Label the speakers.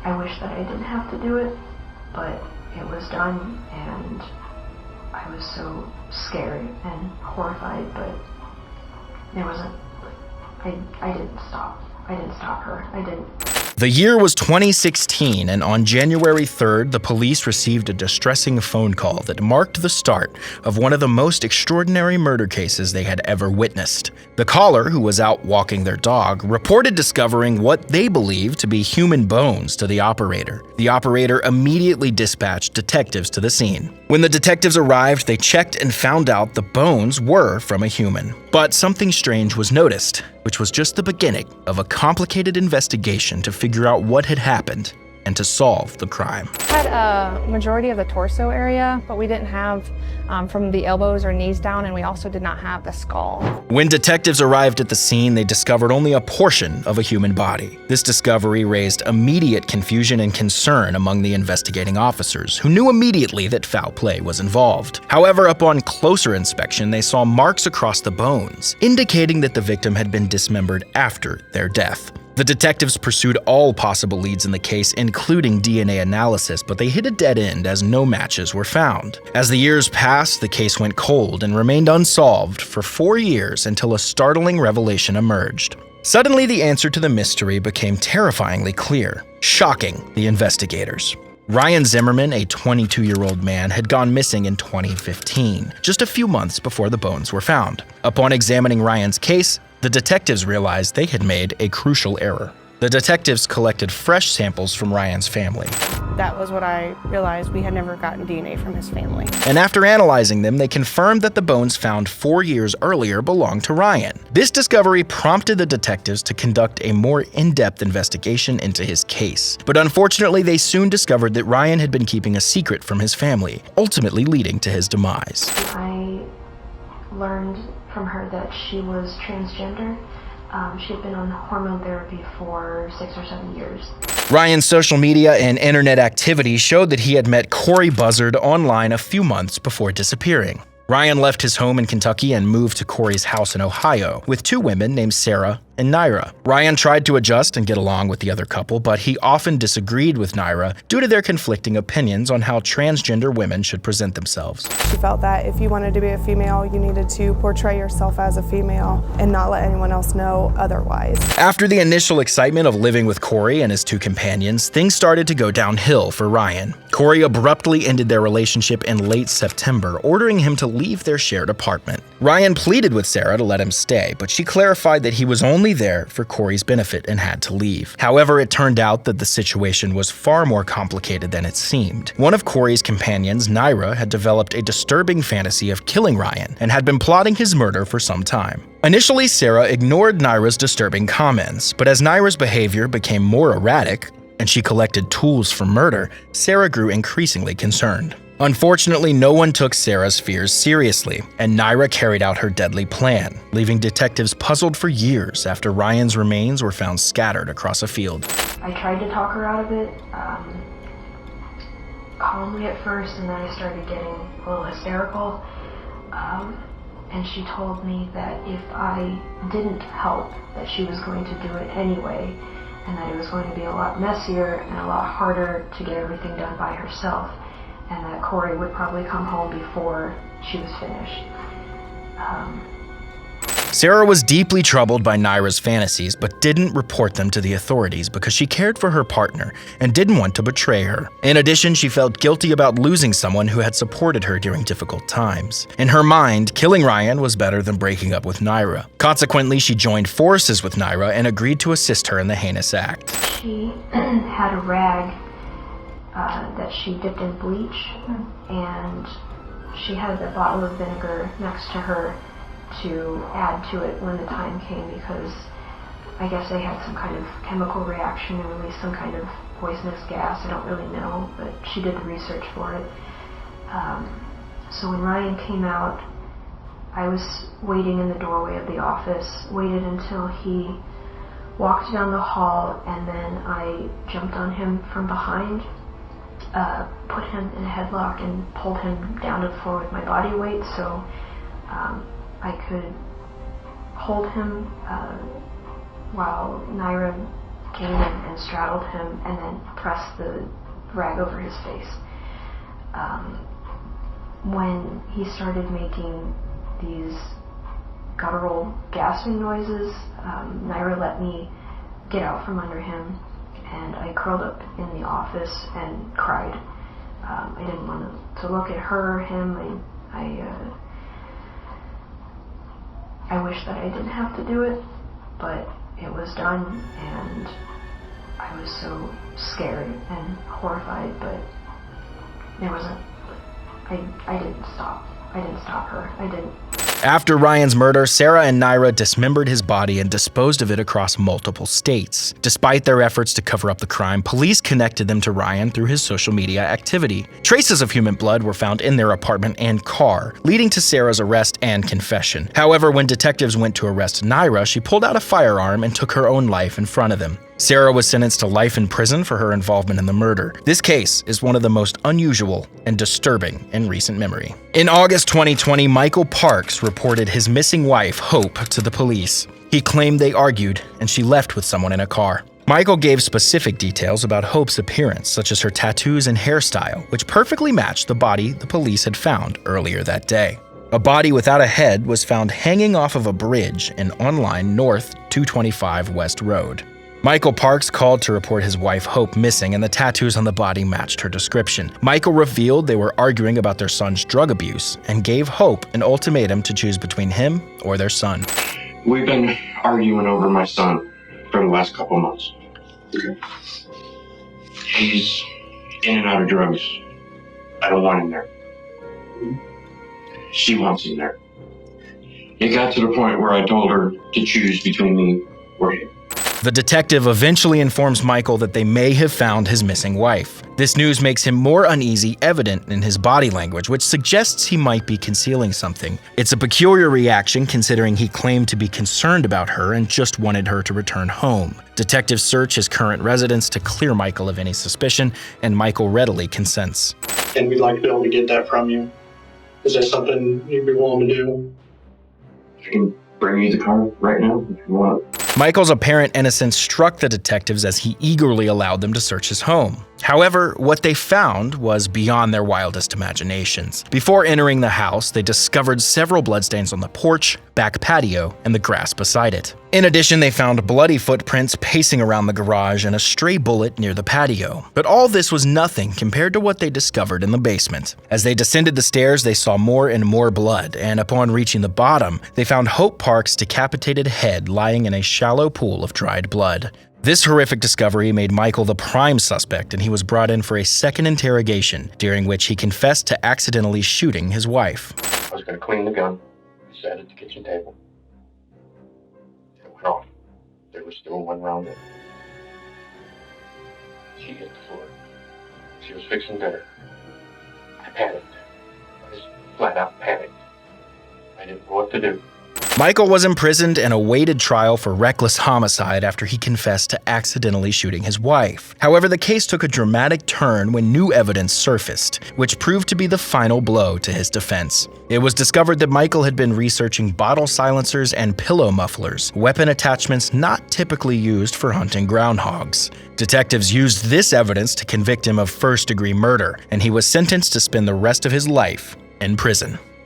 Speaker 1: I wish that I didn't have to do it, but it was done, and I was so scared and horrified, but there wasn't, I didn't stop. I didn't stop her. I didn't.
Speaker 2: The year was 2016, and on January 3rd, the police received a distressing phone call that marked the start of one of the most extraordinary murder cases they had ever witnessed. The caller, who was out walking their dog, reported discovering what they believed to be human bones to the operator. The operator immediately dispatched detectives to the scene. When the detectives arrived, they checked and found out the bones were from a human. But something strange was noticed, which was just the beginning of a complicated investigation to figure out what had happened and to solve the crime.
Speaker 3: Had a majority of the torso area, but we didn't have from the elbows or knees down, and we also did not have the skull.
Speaker 2: When detectives arrived at the scene, they discovered only a portion of a human body. This discovery raised immediate confusion and concern among the investigating officers, who knew immediately that foul play was involved. However, upon closer inspection, they saw marks across the bones, indicating that the victim had been dismembered after their death. The detectives pursued all possible leads in the case, including DNA analysis, but they hit a dead end as no matches were found. As the years passed, the case went cold and remained unsolved for 4 years until a startling revelation emerged. Suddenly, the answer to the mystery became terrifyingly clear, shocking the investigators. Ryan Zimmerman, a 22-year-old man, had gone missing in 2015, just a few months before the bones were found. Upon examining Ryan's case, the detectives realized they had made a crucial error. The detectives collected fresh samples from Ryan's family.
Speaker 4: That was what I realized. We had never gotten DNA from his family.
Speaker 2: And after analyzing them, they confirmed that the bones found 4 years earlier belonged to Ryan. This discovery prompted the detectives to conduct a more in-depth investigation into his case. But unfortunately, they soon discovered that Ryan had been keeping a secret from his family, ultimately leading to his demise.
Speaker 1: I learned from her that she was transgender. She had been on hormone therapy for 6 or 7 years.
Speaker 2: Ryan's social media and internet activity showed that he had met Corey Buzzard online a few months before disappearing. Ryan left his home in Kentucky and moved to Corey's house in Ohio with 2 women named Sarah and Naira. Ryan tried to adjust and get along with the other couple, but he often disagreed with Naira due to their conflicting opinions on how transgender women should present themselves.
Speaker 4: She felt that if you wanted to be a female, you needed to portray yourself as a female and not let anyone else know otherwise.
Speaker 2: After the initial excitement of living with Corey and his 2 companions, things started to go downhill for Ryan. Corey abruptly ended their relationship in late September, ordering him to leave their shared apartment. Ryan pleaded with Sarah to let him stay, but she clarified that he was only there for Corey's benefit and had to leave. However, it turned out that the situation was far more complicated than it seemed. One of Corey's companions, Naira, had developed a disturbing fantasy of killing Ryan and had been plotting his murder for some time. Initially, Sarah ignored Naira's disturbing comments, but as Naira's behavior became more erratic and she collected tools for murder, Sarah grew increasingly concerned. Unfortunately, no one took Sarah's fears seriously, and Naira carried out her deadly plan, leaving detectives puzzled for years after Ryan's remains were found scattered across a field.
Speaker 1: I tried to talk her out of it, calmly at first, and then I started getting a little hysterical. And she told me that if I didn't help, that she was going to do it anyway, and that it was going to be a lot messier and a lot harder to get everything done by herself, and that Corey would probably come home before she was finished.
Speaker 2: Sarah was deeply troubled by Naira's fantasies, but didn't report them to the authorities because she cared for her partner and didn't want to betray her. In addition, she felt guilty about losing someone who had supported her during difficult times. In her mind, killing Ryan was better than breaking up with Naira. Consequently, she joined forces with Naira and agreed to assist her in the heinous act.
Speaker 1: She had a rag that she dipped in bleach, and she had a bottle of vinegar next to her to add to it when the time came, because I guess they had some kind of chemical reaction and released some kind of poisonous gas. I don't really know, but she did the research for it. So when Ryan came out, I was waiting in the doorway of the office, waited until he walked down the hall, and then I jumped on him from behind, put him in a headlock and pulled him down to the floor with my body weight so I could hold him while Naira came in and straddled him and then pressed the rag over his face. When he started making these guttural gasping noises, Naira let me get out from under him, and I curled up in the office and cried. I didn't want to look at her, him. I wish that I didn't have to do it, but it was done, and I was so scared and horrified, but there wasn't, I didn't stop. I didn't stop her. I didn't.
Speaker 2: After Ryan's murder, Sarah and Naira dismembered his body and disposed of it across multiple states. Despite their efforts to cover up the crime, police connected them to Ryan through his social media activity. Traces of human blood were found in their apartment and car, leading to Sarah's arrest and confession. However, when detectives went to arrest Naira, she pulled out a firearm and took her own life in front of them. Sarah was sentenced to life in prison for her involvement in the murder. This case is one of the most unusual and disturbing in recent memory. In August 2020, Michael Parks reported his missing wife, Hope, to the police. He claimed they argued and she left with someone in a car. Michael gave specific details about Hope's appearance, such as her tattoos and hairstyle, which perfectly matched the body the police had found earlier that day. A body without a head was found hanging off of a bridge in Online North 225 West Road. Michael Parks called to report his wife Hope missing, and the tattoos on the body matched her description. Michael revealed they were arguing about their son's drug abuse and gave Hope an ultimatum to choose between him or their son.
Speaker 5: We've been arguing over my son for the last couple months. Okay. He's in and out of drugs. I don't want him there. She wants him there. It got to the point where I told her to choose between me or him.
Speaker 2: The detective eventually informs Michael that they may have found his missing wife. This news makes him more uneasy, evident in his body language, which suggests he might be concealing something. It's a peculiar reaction considering he claimed to be concerned about her and just wanted her to return home. Detectives search his current residence to clear Michael of any suspicion, and Michael readily consents.
Speaker 6: And we'd like to be able to get that from you. Is that something you'd be willing to do?
Speaker 5: I can bring you the car right now if you want.
Speaker 2: Michael's apparent innocence struck the detectives as he eagerly allowed them to search his home. However, what they found was beyond their wildest imaginations. Before entering the house, they discovered several bloodstains on the porch, back patio, and the grass beside it. In addition, they found bloody footprints pacing around the garage and a stray bullet near the patio. But all this was nothing compared to what they discovered in the basement. As they descended the stairs, they saw more and more blood, and upon reaching the bottom, they found Hope Parks' decapitated head lying in a shallow pool of dried blood. This horrific discovery made Michael the prime suspect, and he was brought in for a second interrogation, during which he confessed to accidentally shooting his wife.
Speaker 5: I was going to clean the gun. I sat at the kitchen table. It went off. There was still one round in. She hit the floor. She was fixing dinner. I panicked. I just flat out panicked. I didn't know what to do.
Speaker 2: Michael was imprisoned and awaited trial for reckless homicide after he confessed to accidentally shooting his wife. However, the case took a dramatic turn when new evidence surfaced, which proved to be the final blow to his defense. It was discovered that Michael had been researching bottle silencers and pillow mufflers, weapon attachments not typically used for hunting groundhogs. Detectives used this evidence to convict him of first-degree murder, and he was sentenced to spend the rest of his life in prison.